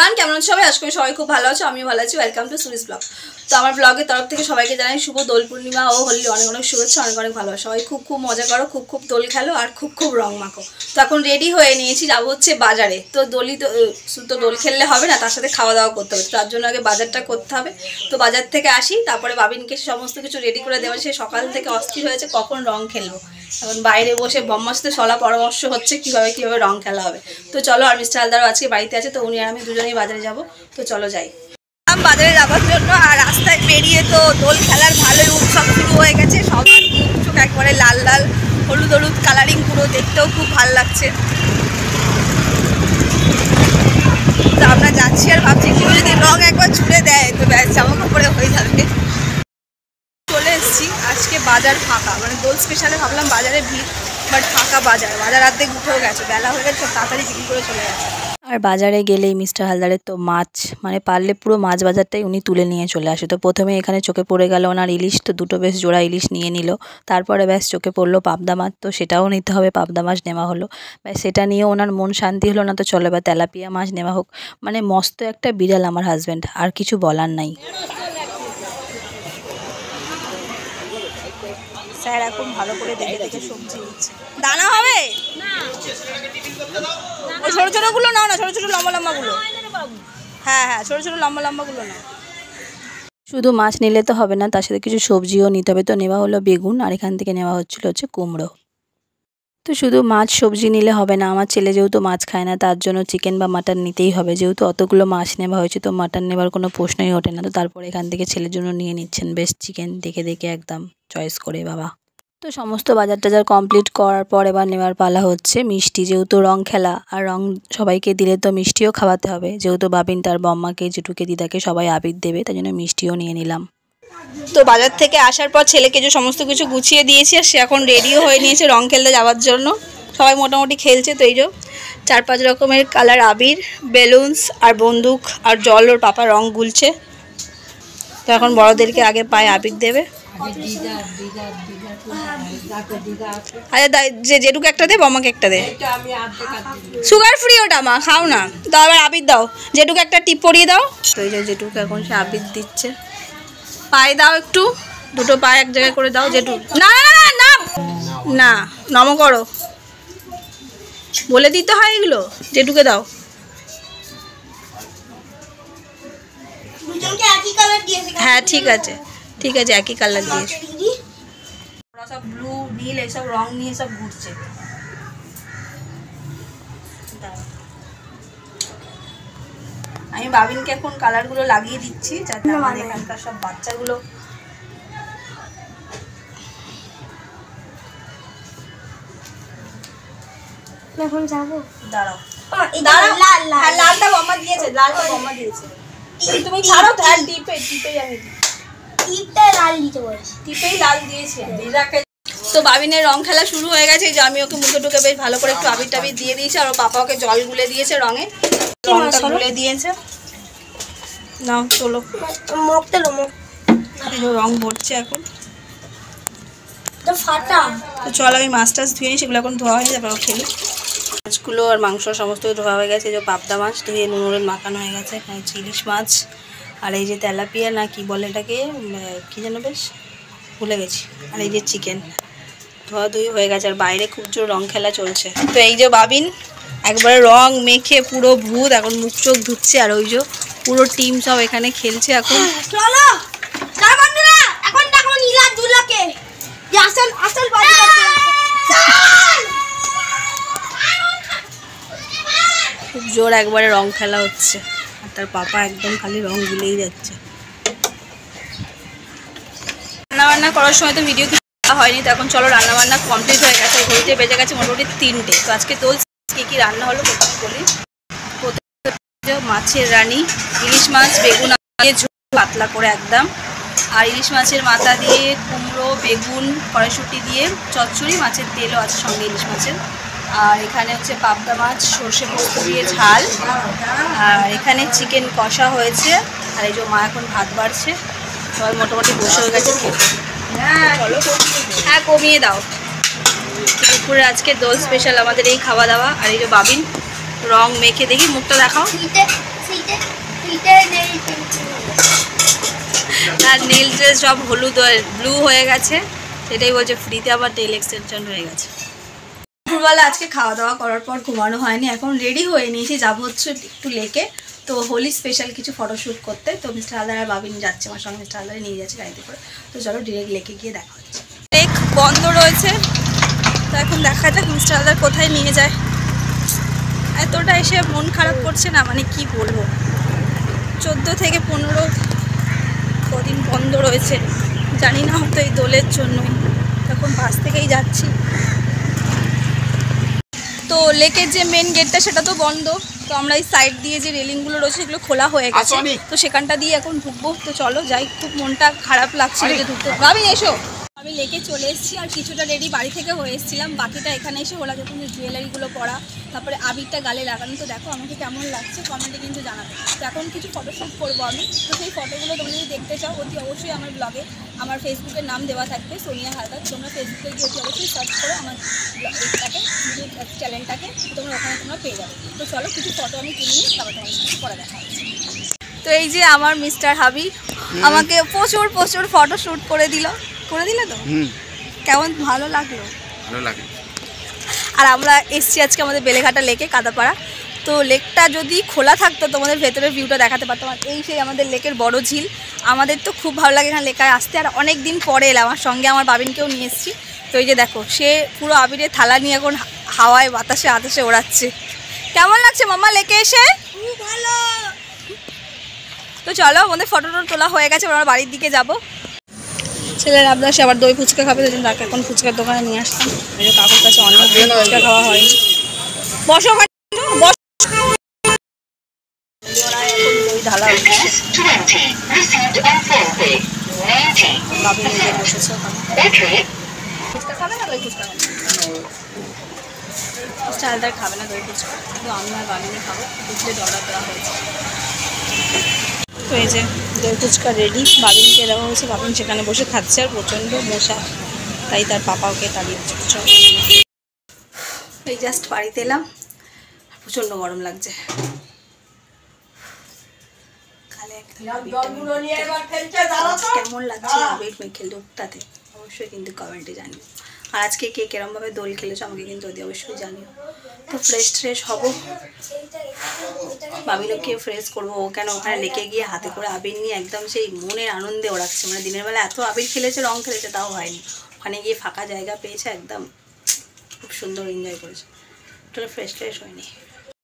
Everyone, কেমন আছো সবাই? আজকে সবাই খুব ভালো আছো, আমিও ভালো আছি। Welcome to Suri's blog. তো আমার ব্লগের তরফ থেকে সবাইকে জানাই শুভ দোল পূর্ণিমা ও হোলি অনেক অনেক শুভেচ্ছা, অনেক অনেক ভালোবাসা। সবাই খুব খুব মজা করো, খুব খুব দোল খেলো আর খুব খুব রং মাখো। তো এখন রেডি হয়ে নিয়েছি, যাবো হচ্ছে বাজারে। তো শুধু দোল খেললে হবে না, তার সাথে খাওয়া দাওয়া করতে হবে। তার জন্য আগে বাজারটা করতে হবে। তো বাজার থেকে আসি, তারপরে বাবিনকে সমস্ত কিছু রেডি করে দেওয়া। সে সকাল থেকে অস্থির হয়েছে কখন রং খেলবো। এখন বাইরে বসে ব্রহ্মাস্ত্র সলা পরামর্শ হচ্ছে কীভাবে রং খেলা হবে। তো চলো, আর মিস্টার হালদারও আজকে বাড়িতে আছে, তো উনি আর আমি দুজনেই বাজারে যাব। তো চলো যাই বাজারে যাওয়ার জন্য। আর রাস্তায় বেরিয়ে তো দোল খেলার ভালোই উৎসব শুরু হয়ে গেছে। সবার চোখ একবারে লাল লাল, হলুদ হলুদ কালারিং, পুরো দেখতেও খুব ভালো লাগছে। তো আমরা যাচ্ছি আর ভাবছি কেউ যদি রং একবার ছুড়ে দেয় তো ব্যাস জামা কাপড়ে হয়ে যাবে। চলে এসেছি, আজকে বাজার ফাঁকা, মানে দোল স্পেশালে ভাবলাম বাজারে ভিড়, বাট ফাঁকা বাজার অর্ধেক উঠেও গেছে, বেলা হয়ে গেছে, তাড়াতাড়ি বিক্রি করে চলে গেছে। আর বাজারে গেলেই মিস্টার হালদারের তো মাছ, মানে পারলে পুরো মাছ বাজারটাই উনি তুলে নিয়ে চলে আসে। তো প্রথমে এখানে চোখে পড়ে গেল ওনার ইলিশ, তো দুটো বেশ জোড়া ইলিশ নিয়ে নিল। তারপরে ব্যাস চোখে পড়লো পাবদা মাছ, তো সেটাও নিতে হবে, পাবদা মাছ নেওয়া হলো। ব্যাস সেটা নিয়ে ওনার মন শান্তি হলো না। তো চলো এবার তেলাপিয়া মাছ নেওয়া হোক। মানে মস্ত একটা বিড়াল আমার হাজব্যান্ড, আর কিছু বলার নাই। স্যার এখন ভালো করে দেখে দেখে সবজি নিচ্ছে। দানা হবে না, ওই ছোটো ছোটোগুলো নাও না, ছোটো ছোটো লম্বা লম্বাগুলো। হ্যাঁ, ছোটো ছোটো লম্বা লম্বাগুলো নাও। শুধু মাছ নিলে তো হবে না, তার সাথে কিছু সবজিও নিতে হবে। তো নেওয়া হলো বেগুন, আর এখান থেকে নেওয়া হচ্ছে কুমড়ো। তো শুধু মাছ সবজি নিলে হবে না, আমার ছেলে যেহেতু মাছ খায় না, তার জন্য চিকেন বা মাটন নিতেই হবে। যেহেতু অতগুলো মাছ নেওয়া হয়েছে, তো মাটন নেবার কোনো প্রশ্নই ওঠে না। তো তারপরে এখান থেকে ছেলের জন্য নিয়ে নিচ্ছেন বেশ চিকেন, দেখে দেখে একদম চয়েস করে বাবা। তো সমস্ত বাজার টাজার কমপ্লিট করার পর এবার নেওয়ার পালা হচ্ছে মিষ্টি। যেহেতু রং খেলা, আর রং সবাইকে দিলে তো মিষ্টিও খাওয়াতে হবে। যেহেতু বাবিন তার বম্মাকে, জেঠুকে, দিদাকে সবাই আবির দেবে, তাই জন্য মিষ্টিও নিয়ে নিলাম। তো বাজার থেকে আসার পর ছেলেকে যে সমস্ত কিছু গুছিয়ে দিয়েছি, আর সে এখন রেডিও হয়ে নিয়েছে রং খেলতে যাওয়ার জন্য। সবাই মোটামুটি খেলছে। তো এই যে 4-5 রকমের কালার আবির, বেলুনস আর বন্দুক আর জল, ওর পাপা রং গুলছে। তো এখন বড়দেরকে আগে পায়ে আবির দেবে। আচ্ছা, যেটুকু একটা দে, বম্মাকে একটা দে। সুগার ফ্রি ওটা, মা খাও না। দাও আবার আবির দাও, যেটুকু একটা টিপ পরিয়ে দাও। তো এই যে যেটুকু এখন সে আবির দিচ্ছে। পায়ে দাও একটু, দুটো পায়ে এক জায়গায় করে দাও। যেটুকু না না না না, নম করো, বলে দিতে হয় এগুলো। যেটুকে দাও। হ্যাঁ ঠিক আছে, একই কালার দিয়েছে। ওরা সব ব্লু নীল এসব রং নিয়ে সব ঘুরছে। আমি বাবিনকে এখন কালারগুলো লাগিয়ে দিচ্ছি, যাতে আমাদের এখানকার সব বাচ্চাগুলো এখন যাবো। দাঁড়াও, লালটা বম্মা দিয়েছে, তুমি ছাড়ো। হ্যাঁ, টিপেই আমি টিপেই লাল দিয়েছি। তো বাবিনের রং খেলা শুরু হয়ে গেছে। যে আমি ওকে মুখে টুকে বেশ ভালো করে একটু আবির টাবির দিয়ে দিয়েছি, আর ওর পাপা ওকে জল গুলে দিয়েছে, রংটা গুলে দিয়েছে। নাও চলো, রং ভরছে এখন। তো চলো আমি মাছ টাছ ধুয়ে নিই, সেগুলো এখন ধোয়া হয়ে যাবে, খেলি। মাছগুলো আর মাংস সমস্ত ধোয়া হয়ে গেছে। যে পাবদা মাছ ধুয়ে নুন মাখানো হয়ে গেছে। এখানে ইলিশ মাছ, আর এই যে তেলাপিয়া না কি বলে এটাকে, কী যেন বেশ ভুলে গেছি। আর এই যে চিকেন ধোয়াধুয়ি হয়ে গেছে। আর বাইরে খুব জোর রং খেলা চলছে। তো এই যে বাবিন একবারে রং মেখে পুরো ভূত, এখন মুখ চোখ ধুচ্ছে। আর ওই যে পুরো টিম সব এখানে খেলছে এখন। খুব জোর একবারে রং খেলা হচ্ছে, আর তার পাপা একদম খালি রং গুলেই যাচ্ছে। রান্নাবান্না করার সময় তো ভিডিও কিছু হয়নি। তো এখন চলো রান্নাবান্না কমপ্লিট হয়ে গেছে। ঘড়িতে বেজে গেছে মোটামুটি 3টে। তো আজকে দোল কী রান্না হলো প্রথমে বলি। মাছের রানী, ইলিশ মাছ বেগুন দিয়ে ঝোল পাতলা করে একদম, আর ইলিশ মাছের মাথা দিয়ে কুমড়ো, বেগুন, কড়াইশুঁটি দিয়ে চচ্চড়ি, মাছের তেলও আছে সঙ্গে ইলিশ মাছের। আর এখানে হচ্ছে পাবদা মাছ সর্ষে পোস্ত দিয়ে ঝাল, আর এখানে চিকেন কষা হয়েছে। আর এই যে মা এখন ভাত বাড়ছে, সবাই মোটামুটি বসে হয়ে গেছে খেতে। চলো, হ্যাঁ কমিয়ে দাও। দুপুরে আজকে দোল স্পেশাল আমাদের এই খাওয়া দাওয়া। আর এই যে বাবিন রং মেখে, দেখি মুখটা দেখাও। আর নেলসে সব হলুদ ব্লু হয়ে গেছে, সেটাই বলছে ফ্রিতে আবার নেল এক্সটেনশন হয়ে গেছে। দুপুরবেলা আজকে খাওয়া দাওয়া করার পর ঘুমানো হয়নি, এখন রেডি হয়ে নিয়েছি, যাবো হচ্ছে একটু লেকে। তো হোলি স্পেশাল কিছু ফটোশ্যুট করতে, তো মিস্টার হালদার আর বাবিন যাচ্ছে আমার সঙ্গে, মিস্টার হালদারে নিয়ে যাচ্ছে গাড়িতে করে। তো চলো ডিরেক্ট লেকে গিয়ে দেখা হচ্ছে। লেক বন্ধ রয়েছে, তো এখন দেখা যাক মিস্টার হালদার কোথায় নিয়ে যায়। এতটা এসে মন খারাপ করছে না, মানে কি বলবো, 14 থেকে 15 কদিন বন্ধ রয়েছে, জানি না হয়তো এই দোলের জন্যই। এখন বাস থেকেই যাচ্ছি, তো লেকের যে মেন গেটটা সেটা তো বন্ধ, তো আমরা এই সাইড দিয়ে যে রেলিংগুলো রয়েছে সেগুলো খোলা হয়ে গেছে, তো সেখানটা দিয়ে এখন ঢুকবো। তো চলো যাই, খুব মনটা খারাপ লাগছিল যে ঢুকতে। ভাবি এসো, আমি লেকে চলে এসেছি, আর কিছুটা রেডি বাড়ি থেকে হয়ে এসেছিলাম, বাকিটা এখানে এসে ওরা যখন জুয়েলারিগুলো পরা, তারপরে আবিরটা গালে লাগানো। তো দেখো আমাকে কেমন লাগছে কমেন্টে কিন্তু জানাবে। তো এখন কিছু ফটোশ্যুট করবো আমি, তো সেই ফটোগুলো তোমরা যদি দেখতে চাও অতি অবশ্যই আমার ব্লগে, আমার ফেসবুকের নাম দেওয়া থাকবে সোনিয়া হালদার, তোমরা ফেসবুকে গিয়ে অতি অবশ্যই সার্চ করো আমার এটাকে, ইউটিউব চ্যানেলটাকে, তোমরা ওখানে তোমরা পেয়ে যাবে। তো চলো কিছু ফটো আমি কিনে নিই, তারপর তোমার কিছু পরে দেখা হচ্ছে। তো এই যে আমার মিস্টার হাবি আমাকে প্রচুর ফটো শ্যুট করে দিলে তো কেমন ভালো লাগলো? ভালো লাগে। আর আমরা এসছি আজকে আমাদের বেলেঘাটা লেকে, কাদাপাড়া। তো লেকটা যদি খোলা থাকতো তোমাদের ভেতরের ভিউটা দেখাতে পারতাম। আর এই সেই আমাদের লেকের বড় ঝিল, আমাদের তো খুব ভালো লাগে এখানে লেকায় আসতে। আর অনেক দিন পরে এলাম, আমার সঙ্গে আমার বাবিনকেও নিয়ে এসেছি। তো এই যে দেখো, সে পুরো আবিরের থালা নিয়ে এখন হাওয়ায় বাতাসে ওড়াচ্ছে। কেমন লাগছে মাম্মা লেকে এসে? খুব ভালো। তো চলো, আমাদের ফটো তোলা হয়ে গেছে, আমরা বাড়ির দিকে যাবো। ছেলের আবদার, সে আবার দই ফুচকা খাবে, সেই জন্য তাকে এখন ফুচকার দোকানে নিয়ে আসতাম। এই যে কাকুর কাছে অনেক দিন ফুচকা খাওয়া হয়নি। বসো বস। এখন দই ঢালা হচ্ছে, বাবু নিজে বসেছে ওখানে। ফুচকা খাবে না দই ফুচকা খাবে? চালদার খাবে না দই ফুচকা, কিন্তু আমি আর বাবিনে খাবো, দুধে অর্ডার দেওয়া হয়েছে। তো এই যে দই ফুচকা রেডি, বাবিনকে দেওয়া হয়েছে, বাবিন সেখানে বসে খাচ্ছে। আর প্রচণ্ড মশা, তাই তার পাপা ওকে তাড়িয়ে দিচ্ছে। এই জাস্ট বাড়িতে এলাম, প্রচণ্ড গরম লাগছে। কেমন লাগছে আবির মেখে লুকটাতে অবশ্যই কিন্তু কমেন্টে জানিও। আর আজকে কে কেরমভাবে দোল খেলেছো আমাকে কিন্তু অবশ্যই জানিও। তো ফ্রেশ হবো, বাবিনকে ফ্রেশ করবো। ও কেন ওখানে লেকে গিয়ে হাতে করে আবির নিয়ে একদম সেই মনের আনন্দে ওড়াচ্ছে, মানে দিনের বেলা এত আবির খেলেছে, রং খেলেছে, তাও হয়নি। ওখানে গিয়ে ফাঁকা জায়গা পেয়েছে, একদম খুব সুন্দর এনজয় করেছে। টোটাল ফ্রেশ হয়নি।